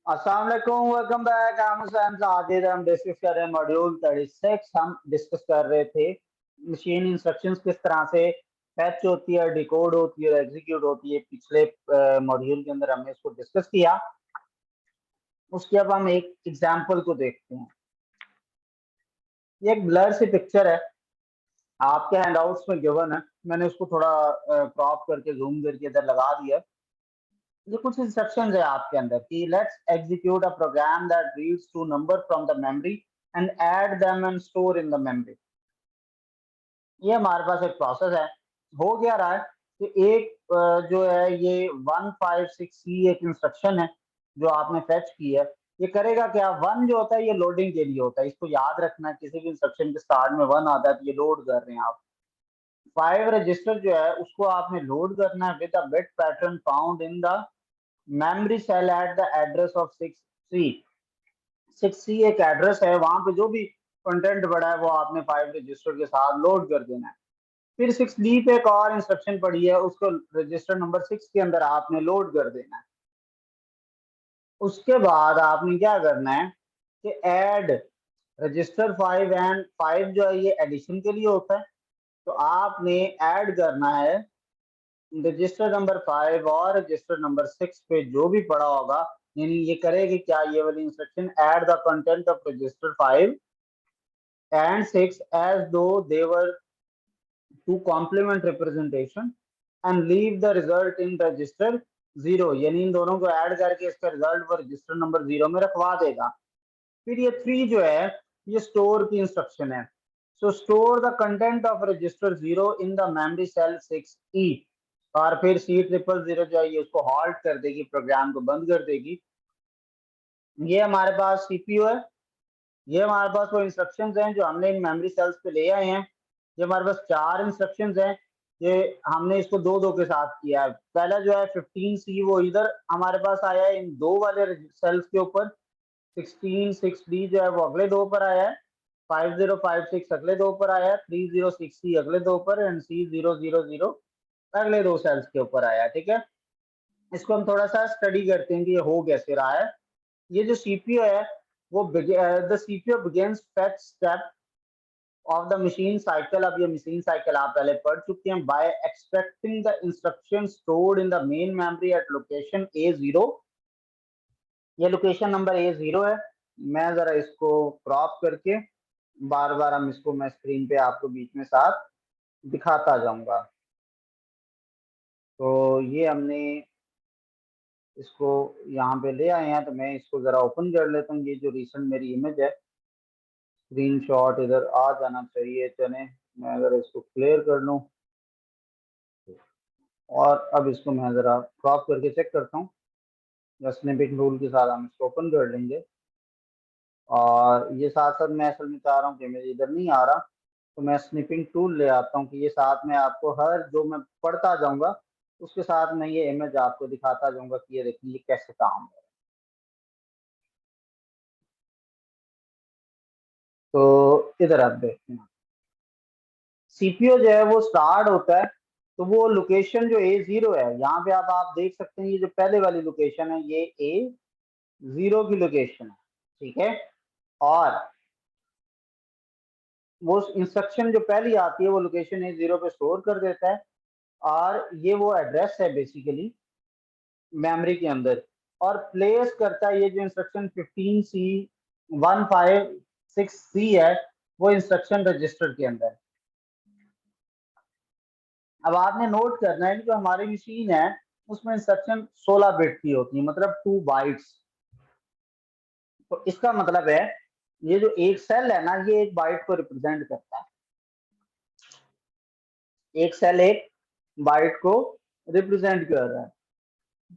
अस्सलाम वालेकुम, welcome back. हम हुसैन साजिद। हम डिस्कस कर रहे हैं मॉड्यूल 36। हम डिस्कस कर रहे थे मशीन इंस्ट्रक्शंस किस तरह से फैच होती है, डिकोड होती है, एग्जीक्यूट होती है। पिछले मॉड्यूल के अंदर हमने इसको डिस्कस किया। उसके अब हम एक एग्जांपल को देखते हैं। ये एक ब्लर सी पिक्चर है, आपके हैंडआउट्स में गिवन है। मैंने उसको थोड़ा क्रॉप करके जूम करके इधर लगा दिया। ये कुछ इंस्ट्रक्शंस है आपके अंदर कि let's execute a program that reads two number from the memory and add them and store in the memory. ये हमारे पास एक प्रोसेस है। हो गया रहा है कि एक जो है ये 156C एक इंस्ट्रक्शन है जो आपने फेच की है। ये करेगा क्या, वन जो होता है ये लोडिंग के लिए होता है। इसको याद रखना, किसी भी इंस्ट्रक्शन के स्टार्ट में वन आता है तो ये लोड कर रहे हैं आप। 5 रजिस्टर जो है उसको आपने लोड करना है with a bit pattern found in the memory cell at the address of 6C। 6C एक एड्रेस है, वहां पे जो भी कंटेंट पड़ा है वो आपने 5 रजिस्टर के साथ लोड कर देना है। फिर 6D पे एक और इंस्ट्रक्शन पड़ी है, उसको रजिस्टर नंबर 6 के अंदर आपने लोड कर देना है। उसके बाद आपने क्या करना है कि ऐड रजिस्टर 5 एंड 5 जो है ये एडिशन के लिए होता है। तो आपने ऐड करना है रजिस्टर नंबर 5 और रजिस्टर नंबर 6 पे जो भी पड़ा होगा। यानी ये करेगी क्या, ये वाली instruction add the content of register 5 and 6 as though they were two complement representation and leave the result in register 0। यानी इन दोनों को ऐड करके इसका रिजल्ट वो रजिस्टर नंबर 0 में रखवा देगा। फिर ये 3 जो है ये स्टोर की इंस्ट्रक्शन है। So store the content of register 0 in the memory cell 6E। और फिर C000 जो है ये उसको हॉल्ट कर देगी, प्रोग्राम को बंद कर देगी। ये हमारे पास सीपीयू है। ये हमारे पास वो इंस्ट्रक्शंस हैं जो हमने इन मेमोरी सेल्स पे ले आए हैं। ये हमारे पास 4 इंस्ट्रक्शंस हैं। ये हमने इसको दो दो के साथ किया है। पहला जो है 15C वो इधर हमारे पास आया है इन दो वाले सेल्स के ऊपर। 16 6D जो है वो अगले दो पर आया है। 5056 अगले दो पर आया है। 3060 अगले दो पर एंड C000 अगले दो सेल्स के ऊपर आया है। ठीक है, इसको हम थोड़ा सा स्टडी करते हैं कि ये हो कैसे रहा है। ये जो सीपीयू है वो the CPU begins fetch step of the machine cycle. अब ये मशीन साइकिल आप पहले पढ़ चुके हैं। By extracting the instruction stored in the main memory at location A0। ये लोकेशन नंबर A0 है। मैं जरा इसको क्रॉप करके बार बार हम इसको मैं स्क्रीन पे आपको बीच में साथ दिखाता जाऊंगा। तो ये हमने इसको यहाँ पे ले आए हैं, तो मैं इसको जरा ओपन कर लेता हूँ। ये जो रिसेंट मेरी इमेज है, स्क्रीनशॉट इधर आ जाना चाहिए। चले, मैं अगर इसको क्लियर कर लूँ और अब इसको मैं जरा क्रॉप करके चेक करता हूँ। स्निपिंग टूल के साथ हम इसको ओपन कर लेंगे। और ये साथ साथ मैं असल में चाह रहा हूँ कि मेरे इधर नहीं आ रहा, तो मैं स्निपिंग टूल ले आता हूँ कि ये साथ में आपको हर जो मैं पढ़ता जाऊंगा उसके साथ मैं ये इमेज आपको दिखाता जाऊंगा कि ये देखिए ये कैसे काम है। तो इधर आप देखते हैं सीपीयू जो है वो स्टार्ट होता है। तो वो लोकेशन जो A0 है, यहाँ पे आप देख सकते हैं ये जो पहले वाली लोकेशन है ये A0 की लोकेशन है। ठीक है, और वो इंस्ट्रक्शन जो पहली आती है वो लोकेशन A0 पे स्टोर कर देता है। और ये वो एड्रेस है बेसिकली मेमोरी के अंदर। और प्लेस करता है ये जो इंस्ट्रक्शन 15C 156C है वो इंस्ट्रक्शन रजिस्टर के अंदर। अब आपने नोट करना है कि जो हमारी मशीन है उसमें इंस्ट्रक्शन 16 बिट की होती है, मतलब 2 बाइट्स। तो इसका मतलब है ये जो एक सेल है ना ये एक बाइट को रिप्रेजेंट करता है। एक सेल एक बाइट को रिप्रेजेंट कर रहा है।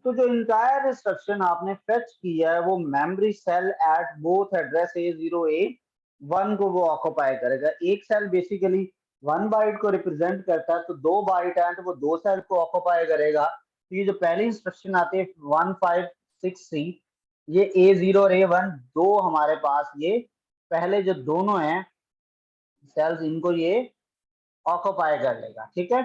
तो जो इंटायर इंस्ट्रक्शन आपने फेच किया है वो memory cell at both address A0 A1 को वो ऑक्युपाई करेगा। एक सेल बेसिकली 1 बाइट को रिप्रेजेंट करता है, तो 2 बाइट है तो वो 2 सेल को ऑक्युपाई करेगा। तो ये जो पहली इंस्ट्रक्शन आती है 156C, ये A0 और A1 दो हमारे पास ये पहले जो दोनों हैं सेल्स इनको ये ऑक्युपाई कर लेगा। ठीक है,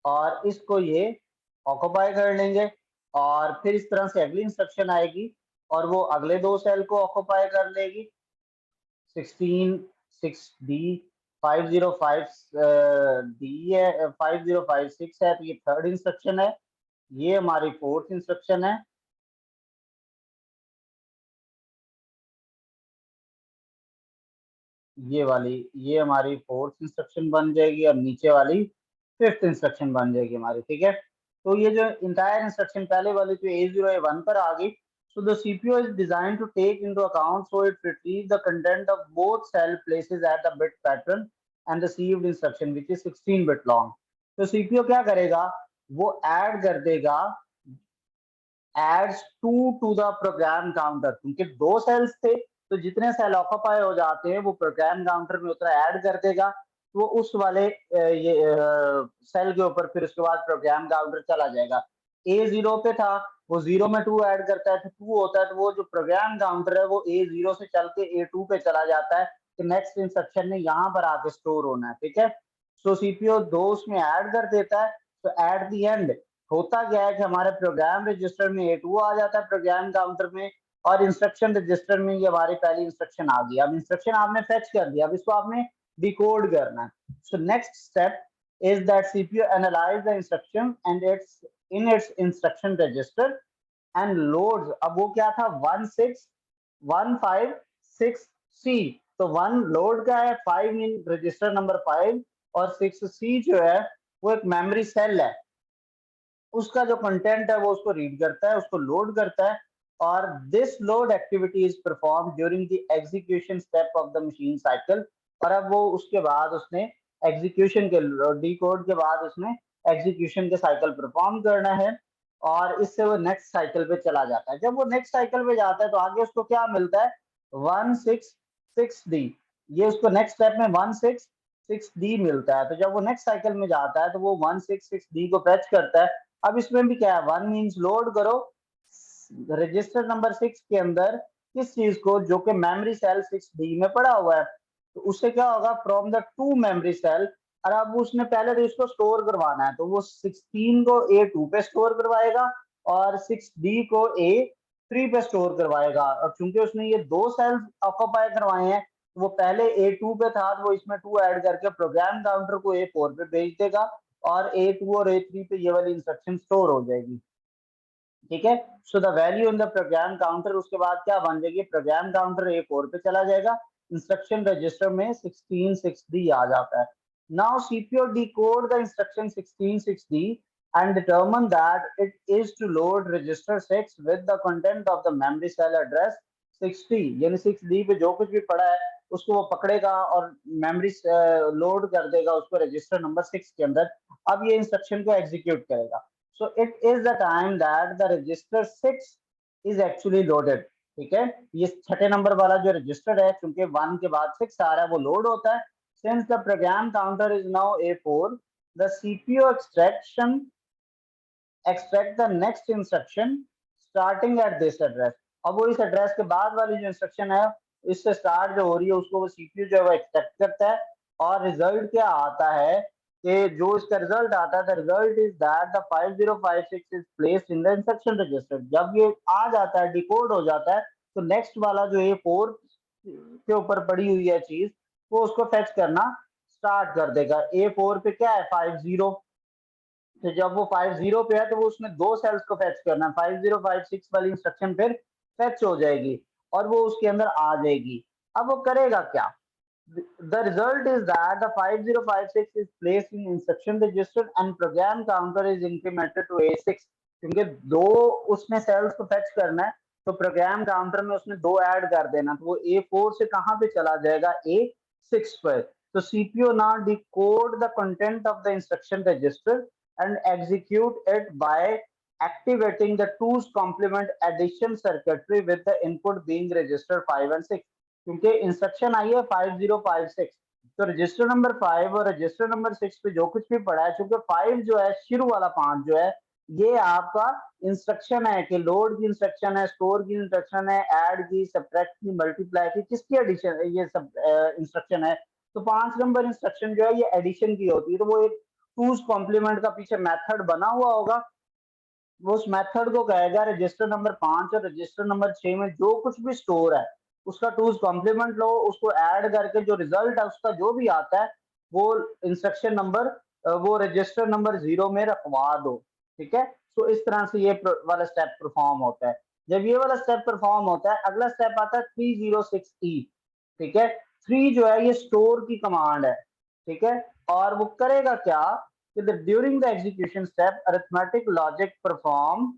और इसको ये ऑक्युपाई कर लेंगे। और फिर इस तरह से अगली इंस्ट्रक्शन आएगी और वो अगले 2 सेल को ऑक्यूपाई कर लेगी। 16 6D 505 डी है, 5056 है, तो ये थर्ड इंस्ट्रक्शन है। ये हमारी फोर्थ इंस्ट्रक्शन है। ये वाली, ये हमारी फोर्थ इंस्ट्रक्शन बन जाएगी और नीचे वाली फिफ्थ इंस्ट्रक्शन बन जाएगी हमारी, ठीक है। तो ये जो इंटायर इंस्ट्रक्शन पहले वाली तो A0 A1 पर आ गई। So the CPU is designed to take into account, so it retrieves the content of both cell places at the bit pattern and received instruction which is 16 bit long. तो CPU क्या करेगा, वो add कर देगा adds 2 to the program counter, क्योंकि 2 sales थे तो जितने सेल ऑक्यूपाई हो जाते हैं वो प्रोग्राम काउंटर में उतना ऐड कर देगा। तो वो उस वाले ये सेल के ऊपर फिर उसके बाद प्रोग्राम काउंटर चला जाएगा। A0 पे था, वो 0 में 2 ऐड करता है तो 2 होता है, तो वो जो प्रोग्राम काउंटर है वो A0 से चल के A2 पे चला जाता है। तो नेक्स्ट इंस्ट्रक्शन ने यहाँ पर आके स्टोर होना है, ठीक है। सो सीपीयू 2 उसमें ऐड कर देता है। तो एट द एंड होता क्या है कि हमारे प्रोग्राम रजिस्टर में A2 आ जाता है प्रोग्राम काउंटर में, और इंस्ट्रक्शन रजिस्टर में ये हमारी पहली इंस्ट्रक्शन आ गई। अब इंस्ट्रक्शन आपने फेच कर दिया, अब इसको आपने डिकोड करना है। So next step is that CPU analyze the instruction and its in its instruction register and loads। अब वो क्या था 16156C, तो 1 लोड का है, 5 इन रजिस्टर नंबर 5 और 6C जो है वो एक मेमोरी सेल है, उसका जो कंटेंट है वो उसको रीड करता है, उसको लोड करता है। और this load activity is perform during the execution step of the machine cycle. और अब वो उसके बाद उसने एग्जीक्यूशन के डी कोड के बाद उसने एग्जीक्यूशन के साइकिल परफॉर्म करना है, और इससे वो नेक्स्ट साइकिल पे चला जाता है। जब वो नेक्स्ट साइकिल पे जाता है तो आगे उसको क्या मिलता है 166D, ये उसको नेक्स्ट स्टेप में 166D मिलता है। तो जब वो नेक्स्ट साइकिल में जाता है तो वो 166D को फेच करता है। अब इसमें भी क्या है, 1 मींस लोड करो रजिस्टर नंबर 6 के अंदर किस चीज को, जो कि मेमोरी सेल 6D में पड़ा हुआ है। तो उससे क्या होगा from the two memory cell, और अब उसने पहले तो इसको स्टोर करवाना है, तो वो 16 को A2 पे स्टोर करवाएगा और 6D को A3 पे स्टोर करवाएगा। और चूंकि उसने ये 2 सेल्स ऑक्यूपाई करवाए हैं, वो पहले A2 पे था तो वो इसमें 2 ऐड करके प्रोग्राम काउंटर को A4 पे भेज देगा, और A2 और A3 पे ये वाली इंस्ट्रक्शन स्टोर हो जाएगी, ठीक है। So the value in the program counter उसके बाद क्या बन जाएगी, प्रोग्राम काउंटर A4 पे चला जाएगा, इंस्ट्रक्शन रजिस्टर में 166D आ जाता है। Now CPU decode the instruction 166D and determine that it is to load register 6 with the content of the memory cell address 60, यानी 6D पे जो कुछ भी पड़ा है उसको वो पकड़ेगा और मेमोरी लोड कर देगा उसको रजिस्टर नंबर 6 के अंदर। अब ये इंस्ट्रक्शन को एग्जीक्यूट करेगा। So it is the time that the register 6 is actually loaded, ठीक है। ये छठे नंबर वाला जो रजिस्टर है, क्योंकि 1 के बाद 6 आ रहा है, वो लोड होता है। Since the program counter is now A4, the CPU extract the next instruction starting at this address। अब वो इस एड्रेस के बाद वाली जो इंस्ट्रक्शन है इससे स्टार्ट जो हो रही है उसको वो सीपीयू जो है वो एक्सपेक्ट करता है। और रिजल्ट क्या आता है कि जो इसका रिजल्ट आता है, the result is that the 5056 is placed in the instruction register. जब ये आ जाता है डिकोड हो जाता है तो नेक्स्ट वाला जो A4 के ऊपर पड़ी हुई है चीज वो उसको फेच करना स्टार्ट कर देगा। A4 पे क्या है 50, तो जब वो 50 पे है तो वो उसमें 2 सेल्स को फेच करना है, 5056 वाली इंस्ट्रक्शन फिर फेच हो जाएगी और वो उसके अंदर आ जाएगी। अब वो करेगा क्या, the result is that the 5056 is placed in instruction register and program counter is incremented to A6। क्योंकि 2 उसने सेल्स को फेच करना है तो प्रोग्राम काउंटर में उसने 2 ऐड कर देना, तो वो A4 से कहां पे चला जाएगा A6 पर। तो CPU now decode the content of the instruction register and execute it by activating the 2's complement addition circuitry with the input being register 5 and 6। क्योंकि इंस्ट्रक्शन आई है 5056, तो रजिस्टर नंबर 5 और रजिस्टर नंबर 6 पे जो कुछ भी पड़ा है, क्योंकि 5 जो है शुरू वाला 5 जो है ये आपका इंस्ट्रक्शन है कि लोड की इंस्ट्रक्शन है, स्टोर की इंस्ट्रक्शन है, ऐड की, सब्ट्रैक्ट की, मल्टीप्लाई की, किसकी एडिशन ये सब इंस्ट्रक्शन है। तो 5 नंबर इंस्ट्रक्शन जो है ये एडिशन की होती है, तो वो एक टूज कॉम्प्लीमेंट का पीछे मेथड बना हुआ होगा वो उस मेथड को कहेगा रजिस्टर नंबर 5 और रजिस्टर नंबर 6 में जो कुछ भी स्टोर है उसका टूज कॉम्प्लीमेंट लो, उसको ऐड करके जो रिजल्ट है उसका जो भी आता है वो इंस्ट्रक्शन नंबर वो रजिस्टर नंबर 0 में रखवा दो। ठीक है, तो इस तरह से ये वाला स्टेप परफॉर्म होता है। जब ये वाला स्टेप परफॉर्म होता है अगला स्टेप आता है 306E। ठीक है, 3 जो है ये स्टोर की कमांड है। ठीक है, और वो करेगा क्या कि during the execution step arithmetic logic perform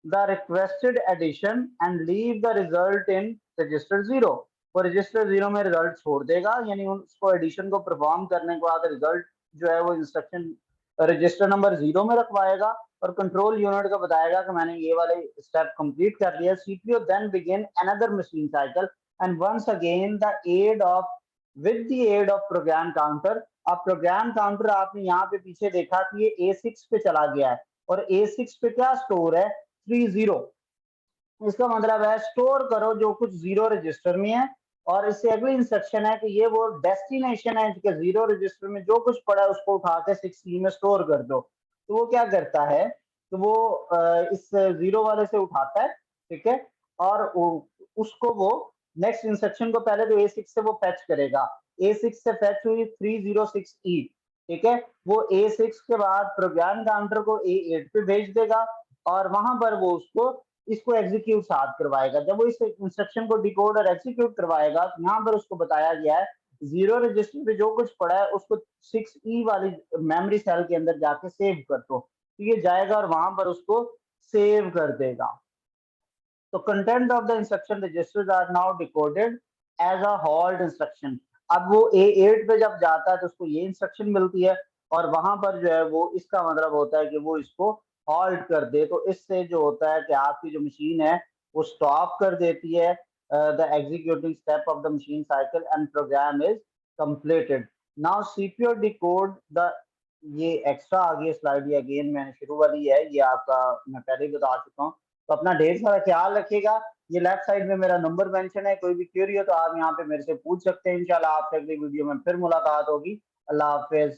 the requested addition and leave the result in register 0। वो रजिस्टर 0 में रिजल्ट छोड़ देगा, यानी उसको एडिशन को परफॉर्म करने के बाद रिजल्ट जो है वो इंस्ट्रक्शन रजिस्टर नंबर 0 में रखवाएगा और कंट्रोल यूनिट को बताएगा कि मैंने ये वाले स्टेप कंप्लीट कर लिया। CPU then begin another machine cycle and once again the add of with the add of program counter. अब प्रोग्राम काउंटर आपने यहाँ पे पीछे देखा कि ये A6 पे चला गया है और A6 पे क्या स्टोर है 30। इसका मतलब है स्टोर करो जो कुछ 0 रजिस्टर में है और इससे अगली इंस्ट्रक्शन है कि ये वो डेस्टिनेशन है कि 0 रजिस्टर में जो कुछ पड़ा है उसको उठा के 6E में स्टोर कर दो। तो वो क्या करता है, तो वो इस 0 वाले से उठाता है। ठीक है, और उसको वो नेक्स्ट इंस्ट्रक्शन को पहले तो A6 से वो फेच करेगा। A6 से फेच हुई 306E। ठीक है, वो A6 के बाद प्रोग्राम काउंटर को A8 पे भेज देगा और वहां पर वो उसको इसको एग्जीक्यूट साथ करवाएगा। जब वो इस इंस्ट्रक्शन को डिकोड और एग्जीक्यूट करवाएगा तो यहाँ पर उसको बताया गया है 0 रजिस्टर पे जो कुछ पड़ा है उसको 6E वाली मेमोरी सेल के अंदर जाके सेव कर दो। तो ये जाएगा और वहां पर उसको सेव कर देगा। तो content of the instruction registers are now decoded as a halt instruction. अब वो A8 पे जब जाता है तो उसको ये इंस्ट्रक्शन मिलती है और वहां पर जो है वो इसका मतलब होता है कि वो इसको हॉल्ट कर दे। तो इससे जो होता है कि आपकी जो मशीन है वो स्टॉप कर देती है the executing step of the machine cycle and program is completed. Now CPU decode the, ये एक्स्ट्रा आ गई स्लाइड, ये अगेन मैंने शुरू वाली है, ये आपका मैं पहले ही बता चुका हूँ। तो अपना ढेर सारा ख्याल रखिएगा। ये लेफ्ट साइड में मेरा नंबर मेंशन है, कोई भी क्वेरी हो तो आप यहाँ पे मेरे से पूछ सकते हैं। इंशाल्लाह आपसे अगली वीडियो में फिर मुलाकात होगी। अल्लाह हाफिज।